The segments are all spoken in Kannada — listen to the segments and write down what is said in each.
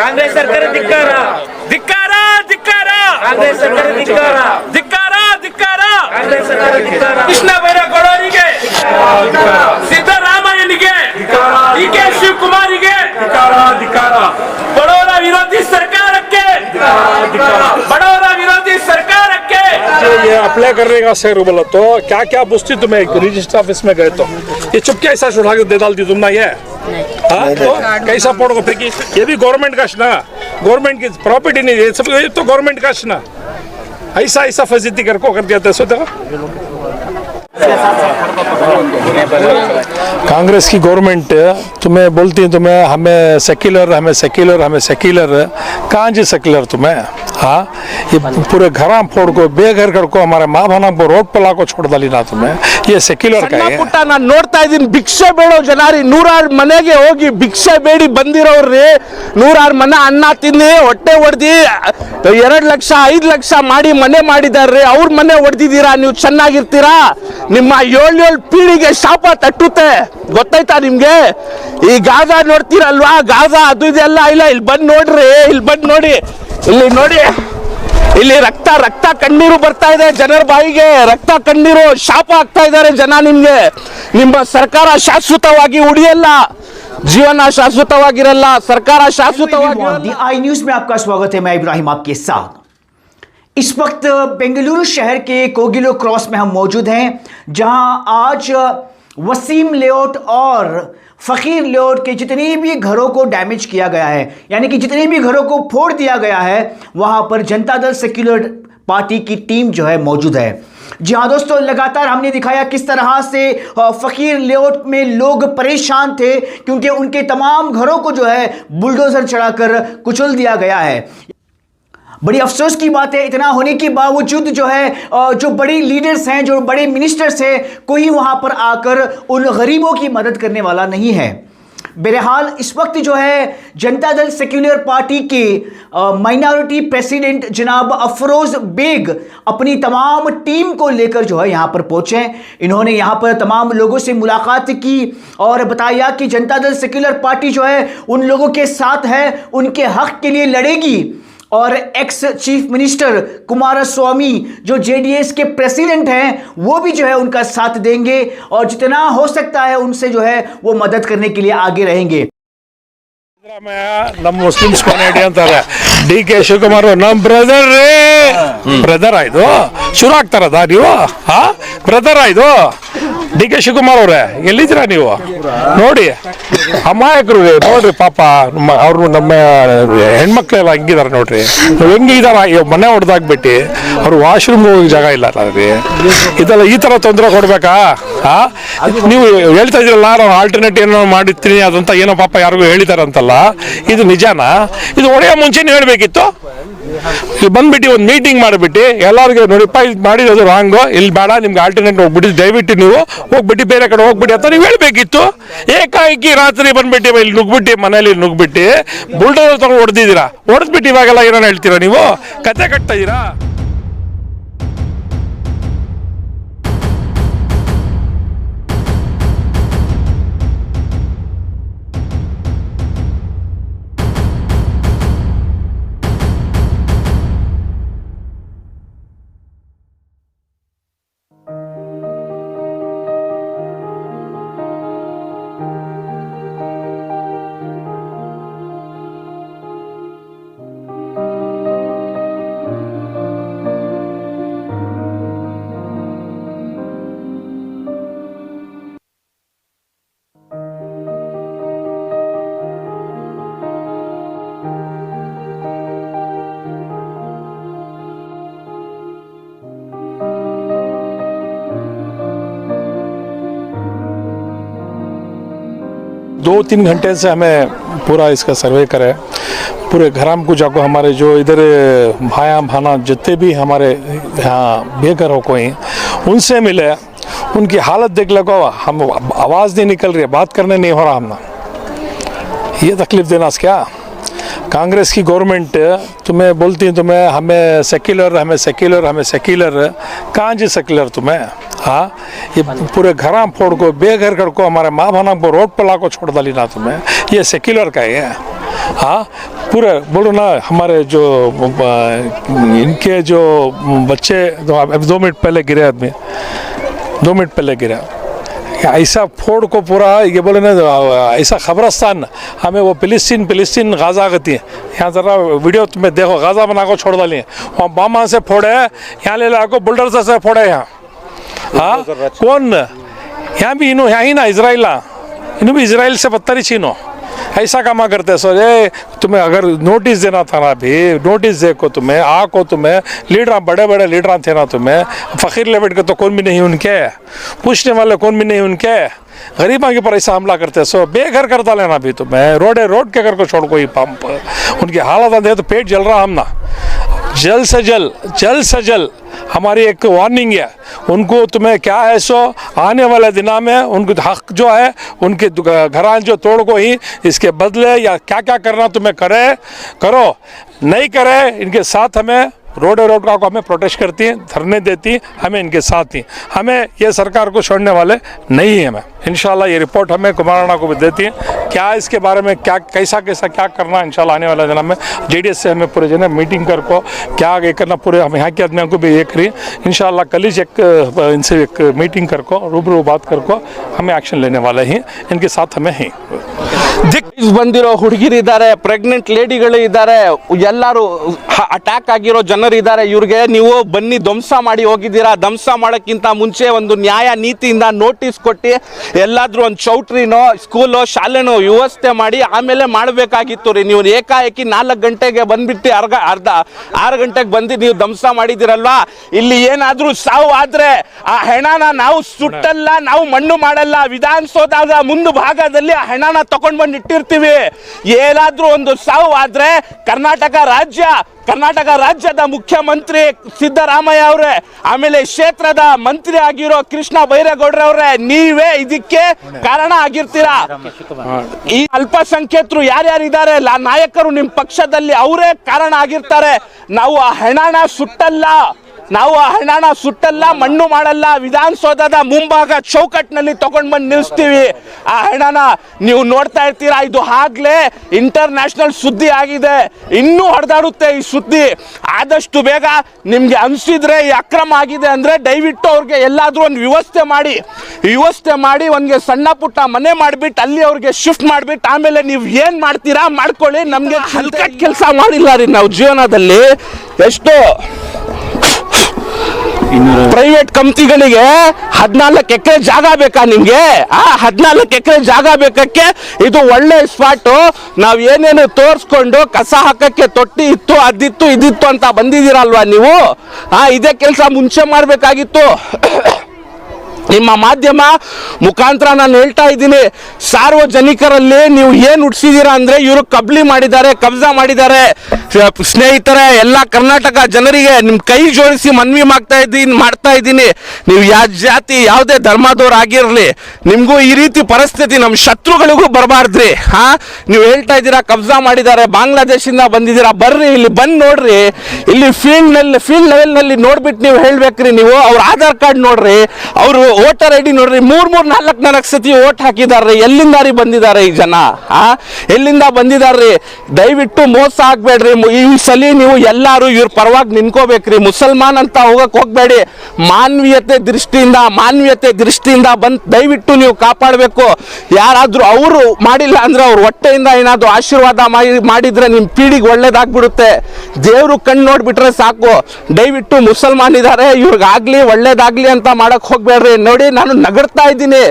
ಕಾಂಗ್ರೆಸ್ ಸರ್ಕಾರ ಧಿಕ್ಕಾರ ಧಿಕ್ಕಾರ ಧಿಕ್ಕಾರ ಕಾಂಗ್ರೆಸ್ ಸರ್ಕಾರ ಧಿಕ್ಕಾರ ಧಿಕ್ಕಾರ ಧಿಕ್ಕಾರ ಕಾಂಗ್ರೆಸ್ ಸರ್ಕಾರ ಧಿಕ್ಕಾರ ಕೃಷ್ಣ ಬೈರೇಗೌಡರಿಗೆ ಸಿದ್ದರಾಮಯ್ಯನಿಗೆ ಡಿ.ಕೆ. ಶಿವಕುಮಾರಿಗೆ ಬಡವರ ವಿರೋಧಿ ಸರ್ಕಾರಕ್ಕೆ ಬಡವರ ವಿರೋಧಿ ಸರ್ಕಾರಕ್ಕೆ ये अप्लाई करने का सर बोला तो क्या क्या पूछती तुम्हें रजिस्टर ऑफिस में गए तो ये चुपके ऐसा उठा के दे डालती तुम ना ये हाँ तो कैसा पड़ोगे फेंकी ये भी गवर्नमेंट का ना गवर्नमेंट की प्रॉपर्टी नहीं है सब ये तो गवर्नमेंट का ना ऐसा ऐसा फजीती कर को कर दिया था सोचा कांग्रेस की गवर्नमेंट तुम्हें बोलती है तुम्हें हमें सेक्युलर कहाँ जी सेक्युलर तुम्हें हाँ ये पूरे घर फोड़ को बेघर कर को हमारे माँ बहना को रोड पे लाको छोड़ डाली ना तुम्हें ये सेक्युलर का है ಪುಟ್ಟ ನಾನು ನೋಡ್ತಾ ಇದ್ದೀನಿ ಭಿಕ್ಷೆ ಬೇಡೋ ಜನಾರಿ ನೂರಾರು ಮನೆಗೆ ಹೋಗಿ ಭಿಕ್ಷೆ ಬೇಡಿ ಬಂದಿರೋರ್ರಿ ನೂರಾರು ಮನೆ ಅನ್ನ ತಿಂದು ಹೊಟ್ಟೆ ಹೊಡೆದಿ 2 ಲಕ್ಷ 5 ಲಕ್ಷ ಮಾಡಿ ಮನೆ ಮಾಡಿದಾರ್ರಿ ಅವ್ರ ಮನೆ ಹೊಡೆದಿದ್ದೀರಾ ನೀವು ಚೆನ್ನಾಗಿರ್ತೀರಾ ನಿಮ್ಮ 7 ಪೀಳಿಗೆ ಶಾಪ ತಟ್ಟುತ್ತೆ ಗೊತ್ತಾಯ್ತಾ ನಿಮ್ಗೆ ಈ ಗಾಜಾ ನೋಡ್ತೀರಲ್ವಾ ಗಾಜಾ ಅದು ಇದೆಲ್ಲ ಇಲ್ಲ ಇಲ್ಲಿ ಬಂದು ನೋಡ್ರಿ ಇಲ್ಲಿ ಬಂದು ನೋಡಿ ಇಲ್ಲಿ ನೋಡಿ ಇಲ್ಲಿ ರಕ್ತ ರಕ್ತ ಕಣ್ಣೀರು ಬರ್ತಾ ಇದೆ ಜನರ ಬಾಯಿಗೆ ರಕ್ತ ಕಣ್ಣೀರು ಶಾಪ ಆಗ್ತಾ ಇದ್ದಾರೆ ಜನ ನಿಮ್ಗೆ ನಿಮ್ಮ ಸರ್ಕಾರ ಶಾಶ್ವತವಾಗಿ ಉಳಿಯಲ್ಲ जीवन शाश्वतವಾಗಿರಲ್ಲ सरकार शाश्वतವಾಗಿ आई न्यूज में आपका स्वागत है मैं इब्राहिम आपके साथ इस वक्त बेंगलुरु शहर के कोगिलो क्रॉस में हम मौजूद हैं जहां आज वसीम लेआउट और फ़कीर लेआउट के जितने भी घरों को डैमेज किया गया है यानी कि जितने भी घरों को फोड़ दिया गया है वहां पर जनता दल सेक्युलर पार्टी की टीम जो है मौजूद है। जी हाँ दोस्तों, लगातार हमने दिखाया किस तरह से फ़कीर लेआउट में लोग परेशान थे क्योंकि उनके तमाम घरों को जो है बुलडोज़र चढ़ाकर कुचल दिया गया है। बड़ी अफसोस की बात है, इतना होने के बावजूद जो है जो बड़े लीडर्स हैं, जो बड़े मिनिस्टर्स हैं, कोई वहाँ पर आकर उन गरीबों की मदद करने वाला नहीं है। बहरहाल इस वक्त जो है जनता दल सेक्युलर पार्टी के माइनॉरिटी प्रेसिडेंट जनाब अफरोज़ बेग अपनी तमाम टीम को लेकर जो है यहाँ पर पहुँचे। इन्होंने यहाँ पर तमाम लोगों से मुलाकात की और बताया कि जनता दल सेक्युलर पार्टी जो है उन लोगों के साथ है, उनके हक के लिए लड़ेगी और एक्स चीफ मिनिस्टर कुमारस्वामी जो जेडीएस के प्रेसिडेंट हैं वो भी जो है उनका साथ देंगे और जितना हो सकता है उनसे जो है वो मदद करने के लिए आगे रहेंगे। ನಮ್ಮ ಮುಸ್ಲಿಮ್ಸ್ ಕೊನೆಡಿ ಅಂತಾರೆ ಡಿ.ಕೆ. ಶಿವಕುಮಾರ್ ನಮ್ಮ ಬ್ರದರ್ ರೇ ಬ್ರದರ್ ಆಯ್ತು ಶುರು ಆಗ್ತಾರದ ನೀವು ಹಾ ಬ್ರದರ್ ಆಯ್ತು ಡಿ.ಕೆ. ಶಿವಕುಮಾರ್ ಅವರೇ ಎಲ್ಲಿದ್ದೀರಾ ನೀವು ನೋಡಿ ಅಮಾಯಕರು ನೋಡ್ರಿ ಪಾಪ ಅವ್ರು ನಮ್ಮ ಹೆಣ್ಮಕ್ಳೆಲ್ಲ ಹಂಗಿದಾರೆ ನೋಡ್ರಿ ಹೆಂಗಿದಾರ ಮನೆ ಹೊಡೆದಾಕ್ಬಿಟ್ಟು ಅವ್ರು ವಾಶ್ರೂಮ್ ಹೋಗಿ ಜಾಗ ಇಲ್ಲ ರೀ ಇದೆಲ್ಲ ಈ ತರ ತೊಂದರೆ ಕೊಡ್ಬೇಕಾ ಹಾ ನೀವು ಹೇಳ್ತಾ ಇದ್ರಲ್ಲ ನಾವು ಆಲ್ಟರ್ನೇಟ್ ಏನೋ ಮಾಡಿರ್ತೀನಿ ಅದಂತ ಏನೋ ಪಾಪ ಯಾರಿಗೂ ಹೇಳಿದಾರಂತಲ್ಲ ಇದು ನಿಜಾನಾ ಇದು ಒಡೆಯ ಮುಂಚೆ ಹೇಳ್ಬೇಕಿತ್ತು ಬಂದ್ಬಿಟ್ಟು ಒಂದು ಮೀಟಿಂಗ್ ಮಾಡಿಬಿಟ್ಟು ಎಲ್ಲರಿಗೂ ನೋಡಿಪ್ಪ ಇದು ಮಾಡಿರೋದು ರಾಂಗು ಇಲ್ಲಿ ಬೇಡ ನಿಮ್ಗೆ ಆಲ್ಟರ್ನೇಟ್ ಹೋಗ್ಬಿಟ್ಟು ದಯವಿಟ್ಟು ನೀವು ಹೋಗ್ಬಿಟ್ಟು ಬೇರೆ ಕಡೆ ಹೋಗ್ಬಿಟ್ಟು ಅಂತ ನೀವು ಹೇಳ್ಬೇಕಿತ್ತು ಏಕಾಏಕಿ ರಾತ್ರಿ ಬಂದ್ಬಿಟ್ಟು ಇಲ್ಲಿ ನುಗ್ಬಿಟ್ಟು ಮನೇಲಿ ನುಗ್ಬಿಟ್ಟು ಬುಲ್ಡೋಸರ್ ತಗೊಂಡು ಹೊಡೆದಿದ್ದೀರಾ ಹೊಡೆದ್ಬಿಟ್ಟು ಇವಾಗೆಲ್ಲ ಏನೋ ಹೇಳ್ತೀರಾ ನೀವು ಕತೆ ಕಟ್ತಾ ಇದ್ದೀರಾ दो तीन घंटे से हमें पूरा इसका सर्वे करें पूरे घराम को जाको हमारे जो इधर भाया भाना जितने भी हमारे यहाँ बेघर हो कोई उनसे मिले उनकी हालत देख लगो हम आवाज़ नहीं निकल रही है बात करने नहीं हो रहा हमने ये तकलीफ देना क्या कांग्रेस की गवर्नमेंट तुम्हें बोलती है तुम्हें हमें सेक्युलर कहाँ जी सेक्युलर तुम्हें हाँ ये पूरे घर फोड़ को बेघर कर को हमारे माँ बहना को रोड पर लाको छोड़ डाली ना तुम्हें ये सेक्युलर का है हाँ पूरे बोलो ना हमारे जो इनके जो बच्चे 2 मिनट पहले गिरे आदमी 2 मिनट पहले गिरा ऐसा फोड़ को पूरा ये बोले ना ऐसा खबरस्तान हमें वो फिलिस्तीन गाजा गति है यहाँ ज़रा वीडियो तुम्हें देखो गाजा बना को छोड़ डाली वहाँ बामा से फोड़े यहाँ ले ला को बुलडोजर से फोड़े यहाँ हाँ कौन यहाँ भी इन्हों यहाँ ही ना इसराइल इन्हों भी इसराइल से पत्थर ही छीनो ऐसा काम करते सो ये तुम्हें अगर नोटिस देना था ना भी नोटिस दे को तुम्हें को तुम्हें लीडर बड़े बड़े लीडर थे ना तुम्हें फ़कीर लेवट के तो कौन भी नहीं उनके पूछने वाले कौन भी नहीं उनके गरीबों के पर ऐसा हमला करते सो बेघर कर डाले ना भी तुम्हें रोड के घर को छोड़ कोई पंप उनकी हालत दे तो पेट जल रहा हम ना जल्द से जल्द हमारी एक वार्निंग है उनको तुम्हें क्या है सो आने वाले दिनों में उनको हक जो है उनके घरान जो तोड़ को ही इसके बदले या क्या क्या करना तुम्हें करो नहीं करे इनके साथ हमें रोड को हमें प्रोटेस्ट करती हैं धरने देती हमें इनके साथ ही हमें ये सरकार को छोड़ने वाले नहीं है हमें इंशाल्लाह ये रिपोर्ट हमें कुमार राणा को भी देती है क्या इसके बारे में क्या कैसा क्या करना है इंशाल्लाह आने वाले दिन में JDS से हमें पूरे जन मीटिंग कर को क्या आगे करना पूरे हम यहाँ के आदमियों को भी ये करिए इंशाल्लाह कल ही इनसे एक मीटिंग कर को रूबरू बात कर को हमें एक्शन लेने वाले हैं इनके साथ हमें ही ಬಂದಿರೋ ಹುಡುಗಿರಿದ್ದಾರೆ ಪ್ರೆಗ್ನೆಂಟ್ ಲೇಡಿಗಳು ಇದ್ದಾರೆ ಎಲ್ಲರೂ ಅಟ್ಯಾಕ್ ಆಗಿರೋ ಜನರಿದ್ದಾರೆ ಇವ್ರಿಗೆ ನೀವು ಬನ್ನಿ ಧ್ವಂಸ ಮಾಡಿ ಹೋಗಿದ್ದೀರಾ ಧ್ವಂಸ ಮಾಡೋಕ್ಕಿಂತ ಮುಂಚೆ ಒಂದು ನ್ಯಾಯ ನೀತಿಯಿಂದ ನೋಟಿಸ್ ಕೊಟ್ಟು ಎಲ್ಲಾದ್ರೂ ಒಂದು ಚೌಟ್ರಿನೋ ಸ್ಕೂಲೋ ಶಾಲೆನೋ ವ್ಯವಸ್ಥೆ ಮಾಡಿ ಆಮೇಲೆ ಮಾಡಬೇಕಾಗಿತ್ತು ರೀ ನೀವು ಏಕಾಏಕಿ 4 ಗಂಟೆಗೆ ಬಂದ್ಬಿಟ್ಟು ಅರ್ಧ 6 ಗಂಟೆಗೆ ಬಂದು ನೀವು ಧ್ವಂಸ ಮಾಡಿದಿರಲ್ವಾ ಇಲ್ಲಿ ಏನಾದ್ರೂ ಸಾವು ಆದ್ರೆ ಆ ಹೆಣನ ನಾವು ಸುಟ್ಟಲ್ಲ ನಾವು ಮಣ್ಣು ಮಾಡಲ್ಲ ವಿಧಾನಸೌಧದ ಮುಂಭಾಗದಲ್ಲಿ ಆ ಹೆಣನ ತಗೊಂಡು ಬಂದು ಇಟ್ಟಿರ್ತೀವಿ ಏನಾದ್ರೂ ಒಂದು ಸಾವು ಆದ್ರೆ ಕರ್ನಾಟಕ ರಾಜ್ಯದ ಮುಖ್ಯಮಂತ್ರಿ ಸಿದ್ದರಾಮಯ್ಯ ಅವರೇ ಆಮೇಲೆ ಕ್ಷೇತ್ರದ ಮಂತ್ರಿ ಆಗಿರೋ ಕೃಷ್ಣ ಬೈರೇಗೌಡ್ರೆ ಅವರೇ ನೀವೇ ಇದಕ್ಕೆ ಕಾರಣ ಆಗಿರ್ತೀರಾ ಈ ಅಲ್ಪಸಂಖ್ಯಾತರು ಯಾರ್ಯಾರಿದ್ದಾರೆ ನಾಯಕರು ನಿಮ್ಮ ಪಕ್ಷದಲ್ಲಿ ಅವರೇ ಕಾರಣ ಆಗಿರ್ತಾರೆ ನಾವು ಆ ಹೆಣನ ಸುಟ್ಟಲ್ಲ ಮಣ್ಣು ಮಾಡಲ್ಲ ವಿಧಾನಸೌಧದ ಮುಂಭಾಗ ಚೌಕಟ್ಟಿನಲ್ಲಿ ತಗೊಂಡು ಬಂದು ನಿಲ್ಲಿಸ್ತೀವಿ ಆ ಹೆಣನ ನೀವು ನೋಡ್ತಾ ಇರ್ತೀರಾ ಇದು ಆಗ್ಲೇ ಇಂಟರ್ನ್ಯಾಷನಲ್ ಸುದ್ದಿ ಆಗಿದೆ ಇನ್ನೂ ಹೊಡೆದಾಡುತ್ತೆ ಈ ಸುದ್ದಿ ಆದಷ್ಟು ಬೇಗ ನಿಮ್ಗೆ ಅನ್ಸಿದ್ರೆ ಈ ಅಕ್ರಮ ಆಗಿದೆ ಅಂದ್ರೆ ದಯವಿಟ್ಟು ಅವ್ರಿಗೆ ಎಲ್ಲಾದ್ರೂ ಒಂದು ವ್ಯವಸ್ಥೆ ಮಾಡಿ ಒಂದ್ಗೆ ಸಣ್ಣ ಪುಟ್ಟ ಮನೆ ಮಾಡಿಬಿಟ್ಟು ಅಲ್ಲಿ ಅವ್ರಿಗೆ ಶಿಫ್ಟ್ ಮಾಡಿಬಿಟ್ಟು ಆಮೇಲೆ ನೀವು ಏನ್ ಮಾಡ್ತೀರಾ ಮಾಡ್ಕೊಳ್ಳಿ ನಮ್ಗೆ ಹಲ್ಕಟ್ ಕೆಲಸ ಮಾಡಿಲ್ಲ ರೀ ನಾವು ಜೀವನದಲ್ಲಿ ಎಷ್ಟೋ ಪ್ರೈವೇಟ್ ಕಂಪ್ನಿಗಳಿಗೆ 14 ಎಕರೆ ಜಾಗ ಬೇಕಾ ನಿಮ್ಗೆ 14 ಎಕರೆ ಜಾಗ ಬೇಕಕ್ಕೆ ಇದು ಒಳ್ಳೆ ಸ್ಪಾಟ್ ನಾವ್ ಏನೇನು ತೋರಿಸ್ಕೊಂಡು ಕಸ ಹಾಕಕ್ಕೆ ತೊಟ್ಟಿ ಇತ್ತು ಅದಿತ್ತು ಇದಿತ್ತು ಅಂತ ಬಂದಿದ್ದೀರಲ್ವಾ ನೀವು ಇದೇ ಕೆಲಸ ಮುಂಚೆ ಮಾಡ್ಬೇಕಾಗಿತ್ತು ನಿಮ್ಮ ಮಾಧ್ಯಮ ಮುಖಾಂತರ ನಾನು ಹೇಳ್ತಾ ಇದ್ದೀನಿ ಸಾರ್ವಜನಿಕರಲ್ಲಿ ನೀವು ಏನು ಹುಟ್ಟಿಸಿದ್ದೀರಾ ಅಂದ್ರೆ ಇವರು ಕಬ್ಜಾ ಮಾಡಿದ್ದಾರೆ ಸ್ನೇಹಿತರೆ ಎಲ್ಲ ಕರ್ನಾಟಕ ಜನರಿಗೆ ನಿಮ್ಮ ಕೈ ಜೋಡಿಸಿ ಮನವಿ ಮಾಡ್ತಾ ಇದ್ದೀನಿ ನೀವು ಯಾವ ಜಾತಿ ಯಾವುದೇ ಧರ್ಮದವ್ರು ಆಗಿರಲಿ ನಿಮಗೂ ಈ ರೀತಿ ಪರಿಸ್ಥಿತಿ ನಮ್ಮ ಶತ್ರುಗಳಿಗೂ ಬರಬಾರ್ದ್ರಿ ನೀವು ಹೇಳ್ತಾ ಇದ್ದೀರಾ ಕಬ್ಜಾ ಮಾಡಿದ್ದಾರೆ ಬಾಂಗ್ಲಾದೇಶದಿಂದ ಬಂದಿದ್ದೀರಾ ಬರ್ರಿ ಇಲ್ಲಿ ಬಂದು ನೋಡ್ರಿ ಇಲ್ಲಿ ಫೀಲ್ಡ್ ಲೆವೆಲ್ನಲ್ಲಿ ನೋಡ್ಬಿಟ್ಟು ನೀವು ಹೇಳ್ಬೇಕ್ರಿ ನೀವು ಅವ್ರ ಆಧಾರ್ ಕಾರ್ಡ್ ನೋಡ್ರಿ ಅವರು ವೋಟರ್ ID ನೋಡ್ರಿ 3-4 ಸತಿ ವೋಟ್ ಹಾಕಿದಾರ್ರಿ ಎಲ್ಲಿಂದ ಬಂದಿದ್ದಾರೆ ಈ ಜನ ಎಲ್ಲಿಂದ ಬಂದಿದಾರ್ರಿ ದಯವಿಟ್ಟು ಮೋಸ ಆಗ್ಬೇಡ್ರಿ ಈ ಸಲ ನೀವು ಎಲ್ಲಾರು ಇವ್ರ ಪರವಾಗಿ ನಿಂತ್ಕೋಬೇಕ್ರಿ ಮುಸಲ್ಮಾನ್ ಅಂತ ಹೋಗ್ಬೇಡಿ ಮಾನವೀಯತೆ ದೃಷ್ಟಿಯಿಂದ ಬಂದು ದಯವಿಟ್ಟು ನೀವು ಕಾಪಾಡಬೇಕು ಯಾರಾದ್ರೂ ಅವರು ಮಾಡಿಲ್ಲ ಅಂದ್ರೆ ಅವ್ರ ಹೊಟ್ಟೆಯಿಂದ ಏನಾದ್ರು ಆಶೀರ್ವಾದ ಮಾಡಿದ್ರೆ ನಿಮ್ ಪೀಳಿಗೆ ಒಳ್ಳೇದಾಗ್ಬಿಡುತ್ತೆ ದೇವ್ರು ಕಣ್ಣು ನೋಡ್ಬಿಟ್ರೆ ಸಾಕು ದಯವಿಟ್ಟು ಮುಸಲ್ಮಾನ್ ಇದಾರೆ ಇವ್ರಿಗಾಗ್ಲಿ ಒಳ್ಳೇದಾಗ್ಲಿ ಅಂತ ಮಾಡಕ್ ಹೋಗ್ಬೇಡ್ರಿ ನೋಡಿ ನಾನು ನಗಡ್ತಾ ಇದ್ದೀನಿ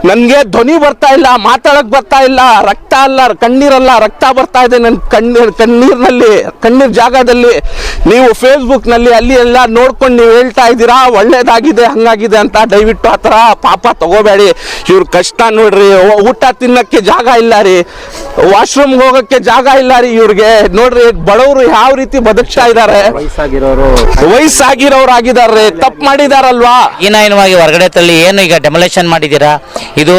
ನನ್ಗೆ ಧ್ವನಿ ಬರ್ತಾ ಇಲ್ಲ ಮಾತಾಡಕ್ ಬರ್ತಾ ಇಲ್ಲ ಕಣ್ಣೀರಲ್ಲ ರಕ್ತ ಬರ್ತಾ ಇದೆ ನನ್ನ ಕಣ್ಣೀರ್ ಜಾಗದಲ್ಲಿ ನೀವು ಫೇಸ್ಬುಕ್ ನಲ್ಲಿ ಅಲ್ಲಿ ಎಲ್ಲ ನೋಡ್ಕೊಂಡು ನೀವು ಹೇಳ್ತಾ ಇದ್ದೀರಾ ಒಳ್ಳೇದಾಗಿದೆ ಹಂಗಾಗಿದೆ ಅಂತ ದಯವಿಟ್ಟು ಆ ತರ ಪಾಪ ತಗೋಬೇಡಿ ಇವ್ರ ಕಷ್ಟ ನೋಡ್ರಿ ಊಟ ತಿನ್ನಕ್ಕೆ ಜಾಗ ಇಲ್ಲ ರೀ ವಾಶ್ರೂಮ್ ಹೋಗಕ್ಕೆ ಜಾಗ ಇಲ್ಲ ರೀ ಇವ್ರಿಗೆ ನೋಡ್ರಿ ಬಡವರು ಯಾವ ರೀತಿ ಬದುಕ್ತಾ ಇದ್ದಾರೆ ವಯಸ್ಸಾಗಿರೋರು ಆಗಿದ್ದಾರೆ ತಪ್ಪು ಮಾಡಿದಾರಲ್ವಾ ಹೀನಾಯವಾಗಿ ಹೊರಗಡೆ ತಳ್ಳಿ ಏನು ಈಗ ಡೆಮೊಲೇಷನ್ ಮಾಡಿದ್ದೀರಾ ಇದು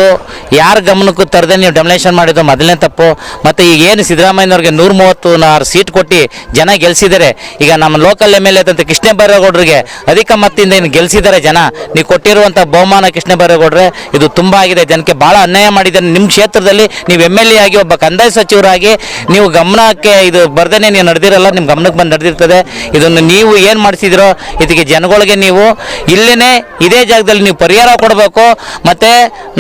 ಯಾರ ಗಮನಕ್ಕೂ ತರದೆ ನೀವು ಡೆಮೊಲೇಷನ್ ಮಾಡಿದ್ದು ಮೊದಲನೇ ತಪ್ಪು ಮತ್ತೆ ಈಗ ಏನು ಸಿದ್ದರಾಮಯ್ಯನವ್ರಿಗೆ 136 ಸೀಟ್ ಕೊಟ್ಟು ಕೊಟ್ಟು ಜನ ಗೆಲ್ಸಿದ್ದಾರೆ. ಈಗ ನಮ್ಮ ಲೋಕಲ್ MLA ಅಂತ ಕೃಷ್ಣ ಬೈರೇಗೌಡರಿಗೆ ಅಧಿಕ ಮತದಿಂದ ಏನು ಗೆಲ್ಸಿದ್ದಾರೆ ಜನ. ನೀವು ಕೊಟ್ಟಿರುವಂಥ ಬಹುಮಾನ ಕೃಷ್ಣ ಬೈರೇಗೌಡ್ರೆ ಇದು ತುಂಬ ಆಗಿದೆ, ಜನಕ್ಕೆ ಭಾಳ ಅನ್ಯಾಯ ಮಾಡಿದ್ದಾರೆ. ನಿಮ್ಮ ಕ್ಷೇತ್ರದಲ್ಲಿ ನೀವು MLA ಆಗಿ ಒಬ್ಬ ಕಂದಾಯ ಸಚಿವರಾಗಿ ನೀವು ಗಮನಕ್ಕೆ ಇದು ಬರ್ದೇನೆ ನೀವು ನಡೆದಿರಲ್ಲ, ನಿಮ್ಮ ಗಮನಕ್ಕೆ ಬಂದು ನಡೆದಿರ್ತದೆ. ಇದನ್ನು ನೀವು ಏನು ಮಾಡಿಸಿದಿರೋ ಇದಕ್ಕೆ ಜನಗಳಿಗೆ ನೀವು ಇಲ್ಲೇ ಇದೇ ಜಾಗದಲ್ಲಿ ನೀವು ಪರಿಹಾರ ಕೊಡಬೇಕು. ಮತ್ತು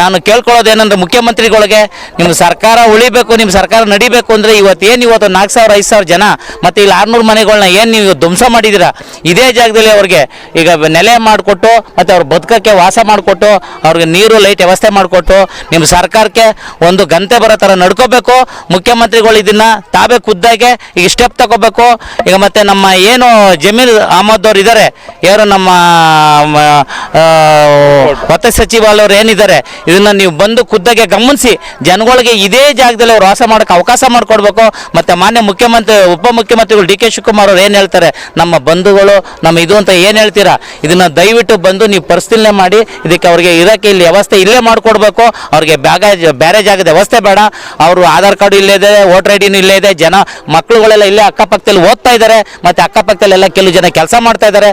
ನಾನು ಕೇಳ್ಕೊಳ್ಳೋದೇನೆಂದ್ರೆ ಮುಖ್ಯಮಂತ್ರಿಗಳಿಗೆ ನಿಮ್ಮ ಸರ್ಕಾರ ಉಳಿಬೇಕು, ನಿಮ್ಮ ಸರ್ಕಾರ ನಡಿಬೇಕು ಅಂದರೆ ಇವತ್ತು 4,000 5,000 ಜನ ಮತ್ತು ಇಲ್ಲಿ 600 ಮನೆಗಳನ್ನ ಏನು ನೀವು ಧ್ವಂಸ ಮಾಡಿದ್ದೀರಾ, ಇದೇ ಜಾಗದಲ್ಲಿ ಅವ್ರಿಗೆ ಈಗ ನೆಲೆ ಮಾಡಿಕೊಟ್ಟು ಮತ್ತು ಅವ್ರು ಬದುಕಕ್ಕೆ ವಾಸ ಮಾಡಿಕೊಟ್ಟು ಅವ್ರಿಗೆ ನೀರು ಲೈಟ್ ವ್ಯವಸ್ಥೆ ಮಾಡಿಕೊಟ್ಟು ನಿಮ್ಮ ಸರ್ಕಾರಕ್ಕೆ ಒಂದು ಗಂಟೆ ಬರೋ ಥರ ನಡ್ಕೋಬೇಕು. ಮುಖ್ಯಮಂತ್ರಿಗಳು ಇದನ್ನು ತಾವೇ ಖುದ್ದಾಗೆ ಈಗ ಸ್ಟೆಪ್ ತಗೋಬೇಕು. ಈಗ ಮತ್ತು ನಮ್ಮ ಏನು ಜಮೀರ್ ಅಹಮದ್ ಅವ್ರು ಇದ್ದಾರೆ, ಯಾರು ನಮ್ಮ ಒತ್ತ ಸಚಿವಾಲಯರು ಏನಿದ್ದಾರೆ, ಇದನ್ನು ನೀವು ಬಂದು ಖುದ್ದಾಗೆ ಗಮನಿಸಿ ಜನಗಳಿಗೆ ಇದೇ ಜಾಗದಲ್ಲಿ ಅವ್ರು ವಾಸ ಮಾಡೋಕ್ಕೆ ಅವಕಾಶ ಮಾಡಿಕೊಡ್ಬೇಕು. ಮತ್ತು ಮಾನ್ಯ ಮುಖ್ಯಮಂತ್ರಿ ಉಪಮುಖ್ಯಮಂತ್ರಿಗಳು DK ಶಿವಕುಮಾರ್ ಅವ್ರು ಏನು ಹೇಳ್ತಾರೆ, ನಮ್ಮ ಬಂಧುಗಳು ನಮ್ಮ ಇದು ಅಂತ ಏನು ಹೇಳ್ತೀರಾ, ಇದನ್ನು ದಯವಿಟ್ಟು ಬಂದು ನೀವು ಪರಿಶೀಲನೆ ಮಾಡಿ ಇದಕ್ಕೆ ಅವ್ರಿಗೆ ಇರೋಕ್ಕೆ ಇಲ್ಲಿ ವ್ಯವಸ್ಥೆ ಇಲ್ಲೇ ಮಾಡಿಕೊಡ್ಬೇಕು. ಅವ್ರಿಗೆ ಬೇರೆ ಜಾಗದ ವ್ಯವಸ್ಥೆ ಬೇಡ. ಅವರು ಆಧಾರ್ ಕಾರ್ಡು ಇಲ್ಲೇ ಇದೆ, ವೋಟರ್ ID ಇಲ್ಲೇ ಇದೆ, ಜನ ಮಕ್ಕಳುಗಳೆಲ್ಲ ಇಲ್ಲೇ ಅಕ್ಕಪಕ್ಕದಲ್ಲಿ ಓದ್ತಾ ಇದ್ದಾರೆ ಮತ್ತು ಅಕ್ಕಪಕ್ಕದಲ್ಲೆಲ್ಲ ಕೆಲವು ಜನ ಕೆಲಸ ಮಾಡ್ತಾ ಇದ್ದಾರೆ.